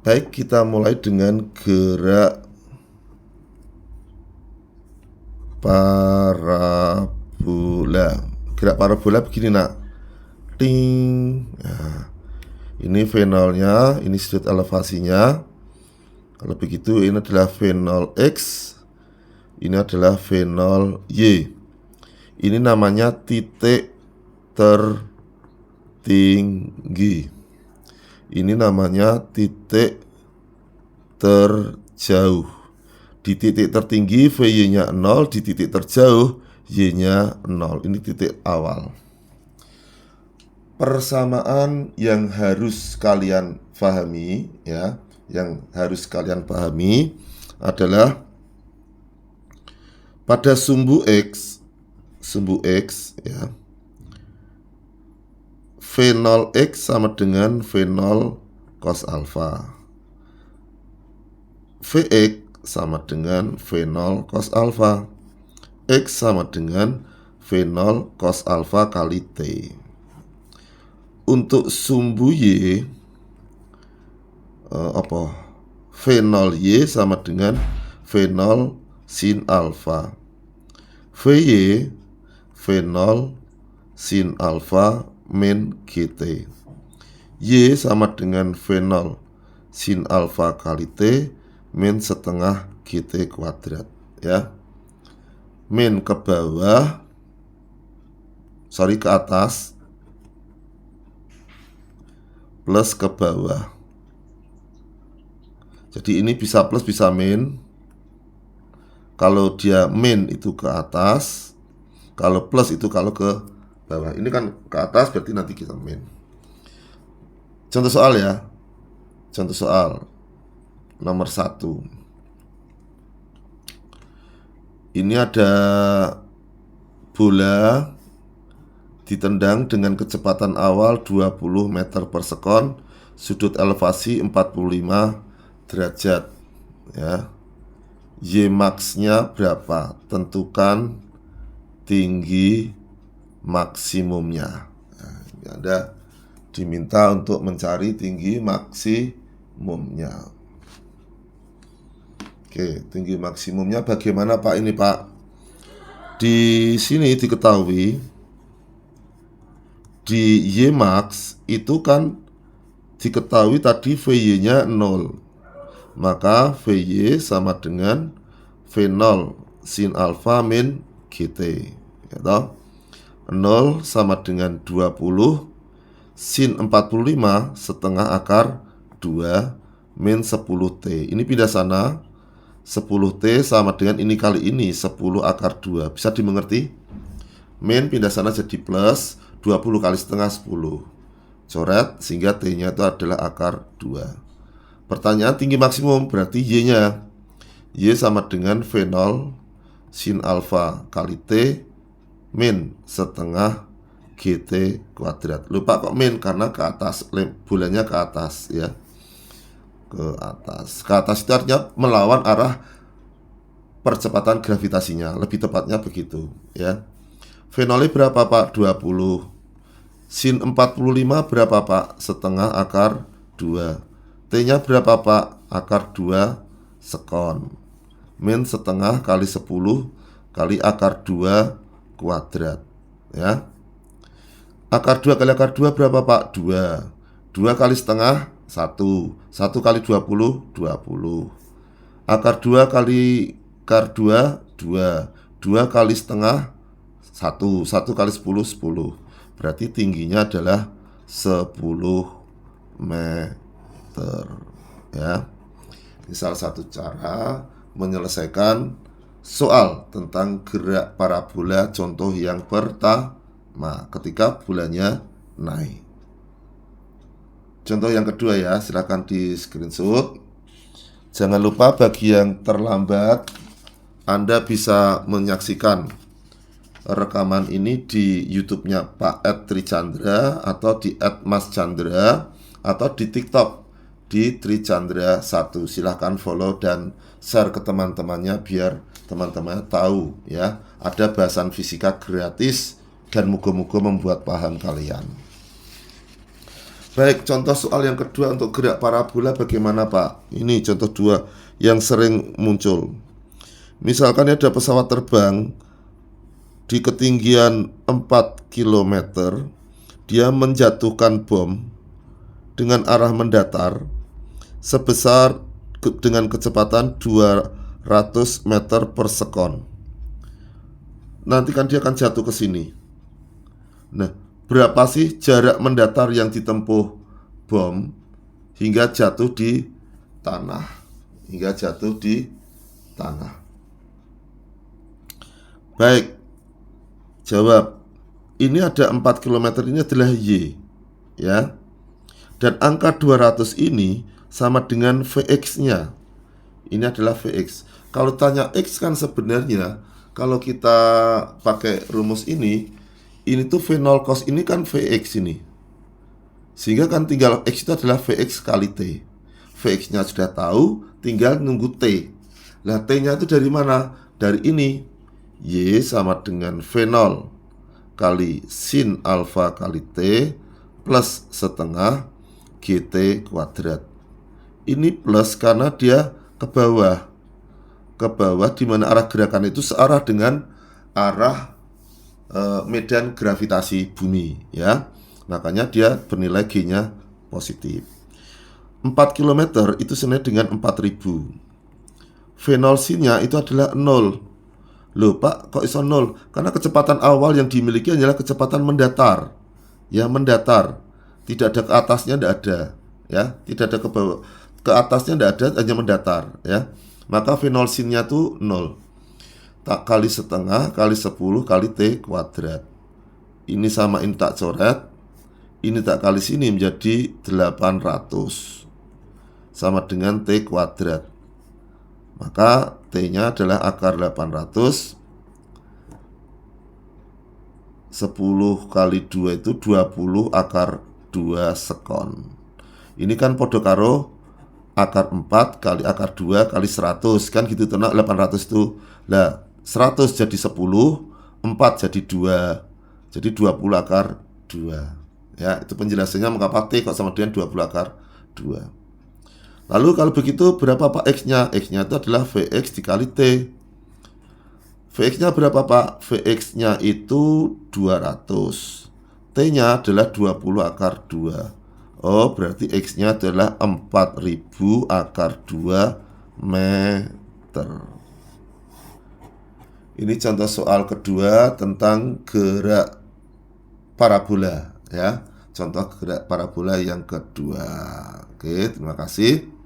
Baik, kita mulai dengan gerak parabola. Gerak parabola begini nak, ting. Nah, ini V0-nya, ini sudut elevasinya. Kalau begitu ini adalah V0x, ini adalah V0y. Ini namanya titik tertinggi. Ini namanya titik terjauh. Di titik tertinggi VY-nya 0, di titik terjauh Y-nya 0. Ini titik awal. Persamaan yang harus kalian pahami ya, yang harus kalian pahami adalah pada sumbu X ya, V0x sama dengan V0 cos alpha. Vx sama dengan V0 cos alpha. X sama dengan V0 cos alpha kali T. Untuk sumbu Y V0Y sama dengan V0 sin alpha. Vy V0 sin alpha min GT. Y sama dengan V0 sin alpha kali T min setengah GT kuadrat ya. Min ke bawah, ke atas, plus ke bawah. Jadi ini bisa plus bisa min. Kalau dia min itu ke atas, kalau plus itu kalau ke bawah. Ini kan ke atas, berarti nanti kita min. Contoh soal ya. Contoh soal nomor 1. Ini ada bola ditendang dengan kecepatan awal 20 meter per sekon, sudut elevasi 45 derajat ya. Y max-nya berapa? Tentukan tinggi maksimumnya. Nah, ini Anda diminta untuk mencari tinggi maksimumnya. Oke, tinggi maksimumnya bagaimana Pak ini Pak? Di sini diketahui di Y max itu kan diketahui tadi VY-nya 0. Maka VY sama dengan V0 sin alpha min GT ya toh? 0 sama dengan 20 sin 45 setengah akar 2 min 10T. Ini pindah sana, 10T sama dengan ini kali ini 10 akar 2. Bisa dimengerti? Min pindah sana jadi plus 20 kali setengah 10. Coret sehingga T-nya itu adalah akar 2. Pertanyaan tinggi maksimum berarti Y-nya. Y sama dengan V0 sin alpha kali T min setengah GT kuadrat. Lupa kok min karena ke atas, bulannya ke atas ya. Ke atas. Ke atas itu artinya melawan arah percepatan gravitasinya. Lebih tepatnya begitu ya. V0 berapa Pak? 20. Sin 45 berapa Pak? Setengah akar 2. T-nya berapa Pak? Akar 2 sekon. Min setengah kali 10 kali akar 2 kuadrat ya. Akar 2 kali akar 2 berapa Pak? 2. 2 kali setengah 1. 1 kali 20 20. Akar 2 kali akar 2 2. 2 kali setengah 1. 1 kali 10 10. Berarti tingginya adalah 10 meter ya. Ini salah satu cara menyelesaikan soal tentang gerak parabola contoh yang pertama ketika bulannya naik. Contoh yang kedua ya, silakan di screenshot. Jangan lupa bagi yang terlambat, Anda bisa menyaksikan rekaman ini di YouTube-nya Pak Ed Trichandra atau di @maschandra atau di TikTok di Trichandra 1. Silahkan follow dan share ke teman-temannya biar teman-temannya tahu ya. Ada bahasan fisika gratis dan moga-moga membuat paham kalian. Baik, contoh soal yang kedua untuk gerak parabola bagaimana Pak? Ini contoh dua yang sering muncul. Misalkan ada pesawat terbang di ketinggian 4 km, dia menjatuhkan bom dengan arah mendatar sebesar dengan kecepatan 200 meter per sekon. Nanti kan dia akan jatuh ke sini. Nah, berapa sih jarak mendatar yang ditempuh bom hingga jatuh di tanah? Hingga jatuh di tanah. Baik, jawab. Ini ada 4 km, ini adalah Y, ya. Dan angka 200 ini sama dengan Vx-nya. Ini adalah Vx. Kalau tanya X kan sebenarnya kalau kita pakai rumus ini tuh V0 cos ini kan Vx ini. Sehingga kan tinggal X itu adalah Vx kali T. Vx-nya sudah tahu, tinggal nunggu T. Lah T-nya itu dari mana? Dari ini. Y sama dengan V0 kali sin alfa kali T plus setengah GT kuadrat. Ini plus karena dia ke bawah. Ke bawah di mana arah gerakan itu searah dengan arah medan gravitasi bumi, ya. Makanya dia bernilai G-nya positif. 4 km itu senilai dengan 4000. V0 sin-nya itu adalah 0. Loh Pak, kok iso 0? Karena kecepatan awal yang dimiliki hanyalah kecepatan mendatar. Ya, mendatar. Tidak ada ke atasnya, tidak ada. Ya, tidak ada ke bawah. Ke atasnya tidak ada, hanya mendatar, ya. Maka V0 sin-nya itu 0. Tak kali setengah kali 10 kali T kuadrat. Ini sama ini tak coret. Ini tak kali sini menjadi 800. Sama dengan T kuadrat. Maka T-nya adalah akar 800. 10 kali 2 itu 20 akar 2 sekon. Ini kan podo karo akar 4 kali akar 2 kali 100. Kan gitu tenak 800 itu. Lah 100 jadi 10, 4 jadi 2. Jadi 20 akar 2. Ya, itu penjelasannya mengapa T kok sama dengan 20 akar 2. Lalu kalau begitu berapa Pak X-nya? X-nya itu adalah Vx dikali T. Vx-nya berapa Pak? Vx-nya itu 200. T-nya adalah 20 akar 2. Oh, berarti X-nya adalah 4000 akar 2 meter. Ini contoh soal kedua tentang gerak parabola, ya. Contoh gerak parabola yang kedua. Oke, terima kasih.